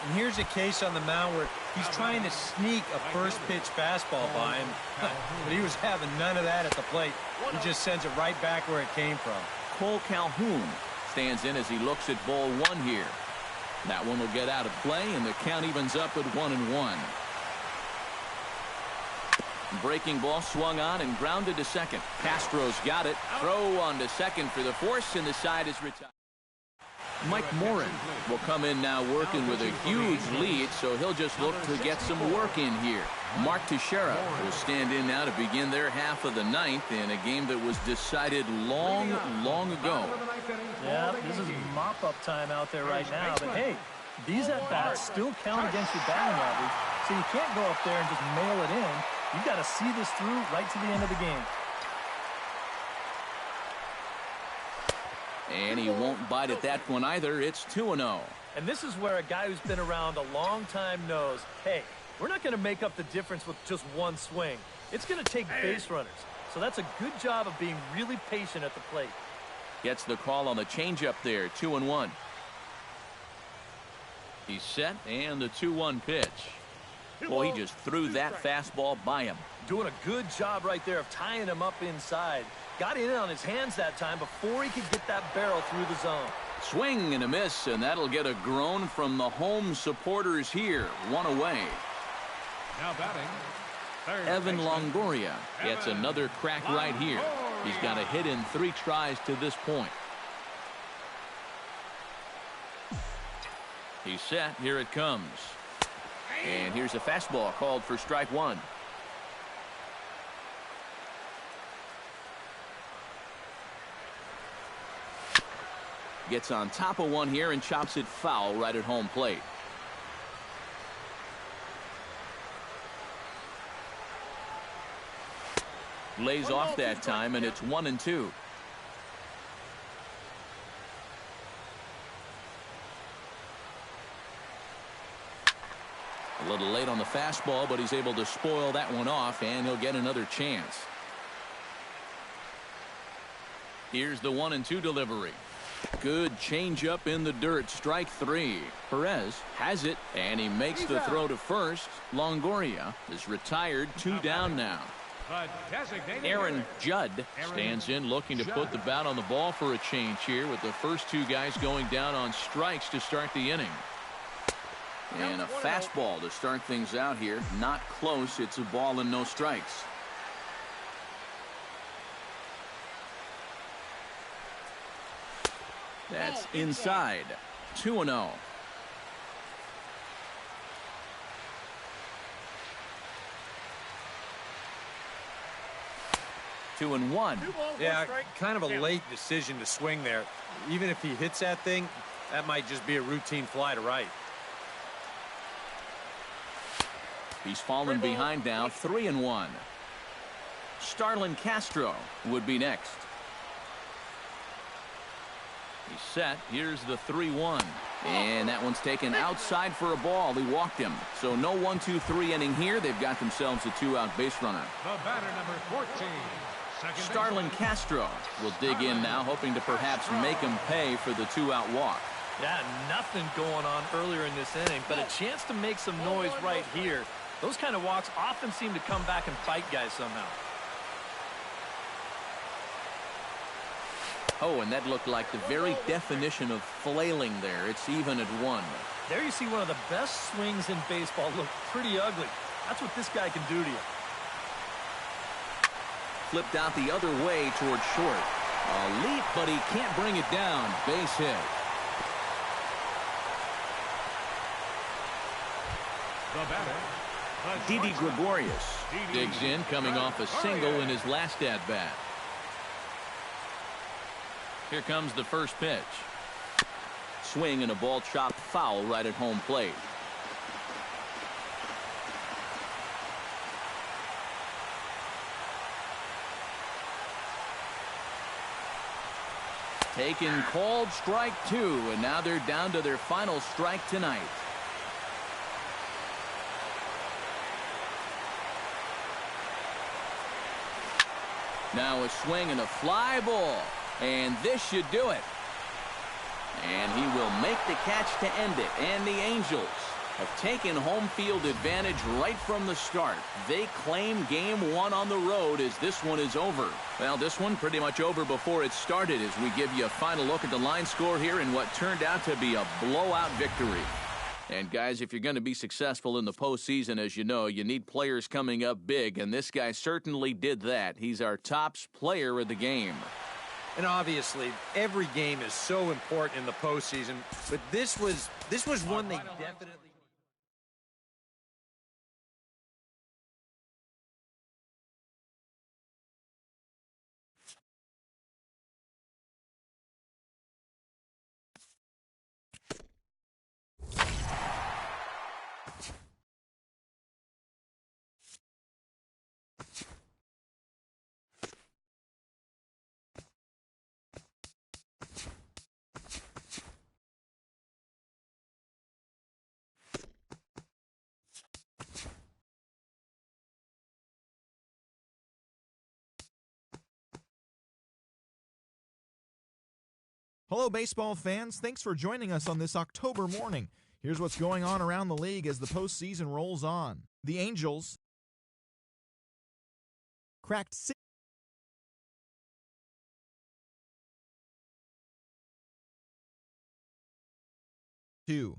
And here's a case on the mound where he's trying to sneak a first pitch fastball by him, but he was having none of that at the plate. He just sends it right back where it came from.
Cole Calhoun stands in as he looks at ball 1 here. That one will get out of play, and the count evens up at 1-1. Breaking ball swung on and grounded to second. Castro's got it. Throw on to second for the force, and the side is retired. Mike Morin will come in now working with a huge lead, so he'll just look to get some work in here. Mark Teixeira will stand in now to begin their half of the ninth in a game that was decided long ago.
Yeah, this is mop-up time out there right now. But, hey, these at-bats still count against your batting average, so you can't go up there and just mail it in. You've got to see this through right to the end of the game.
And he won't bite at that one either. It's 2-0.
And this is where a guy who's been around a long time knows, hey, we're not going to make up the difference with just one swing. It's going to take base runners. So that's a good job of being really patient at the plate.
Gets the call on the changeup there, 2-1. He's set, and the 2-1 pitch. Well, he just threw that fastball by him.
Doing a good job right there of tying him up inside. Got in on his hands that time before he could get that barrel through the zone.
Swing and a miss, and that'll get a groan from the home supporters here. One away.
Now batting,
Evan Longoria gets another crack right here. He's got a hit in 3 tries to this point. He's set. Here it comes. And here's a fastball called for strike 1. Gets on top of one here and chops it foul right at home plate. Lays off that time, and it's 1-2. A little late on the fastball, but he's able to spoil that one off, and he'll get another chance. Here's the 1-2 delivery. Good changeup in the dirt. Strike 3. Perez has it, and he makes the throw to first. Longoria is retired. 2 down now. Aaron Judd stands in looking to put the bat on the ball for a change here, with the first 2 guys going down on strikes to start the inning. And a fastball to start things out here. Not close. It's a ball and no strikes. That's inside. 2-0. Two and one.
Yeah, kind of a late decision to swing there. Even if he hits that thing, that might just be a routine fly to right.
He's fallen behind now. 3-1. Starlin Castro would be next. He's set. Here's the 3-1. And that one's taken outside for a ball. He walked him. So no 1-2-3 inning here. They've got themselves a 2-out base runner.
The batter, number 14.
Starlin Castro will dig in now, hoping to perhaps make him pay for the 2-out walk.
Yeah, nothing going on earlier in this inning, but a chance to make some noise right here. Those kind of walks often seem to come back and bite guys somehow.
Oh, and that looked like the very definition of flailing there. It's even at 1.
There you see one of the best swings in baseball look pretty ugly. That's what this guy can do to you.
Flipped out the other way towards short. A leap, but he can't bring it down. Base hit.
The batter,
Didi Gregorius digs in, coming off a single in his last at-bat. Here comes the first pitch. Swing and a ball chopped foul right at home plate. Taken, called strike 2, and now they're down to their final strike tonight. Now a swing and a fly ball. And this should do it. And he will make the catch to end it. And the Angels have taken home field advantage right from the start. They claim game 1 on the road as this one is over. Well, this one pretty much over before it started as we give you a final look at the line score here in what turned out to be a blowout victory. And guys, if you're going to be successful in the postseason, as you know, you need players coming up big, and this guy certainly did that. He's our top player of the game.
And obviously, every game is so important in the postseason, but this was one they definitely
Hello, baseball fans. Thanks for joining us on this October morning. Here's what's going on around the league as the postseason rolls on. The Angels cracked 6-2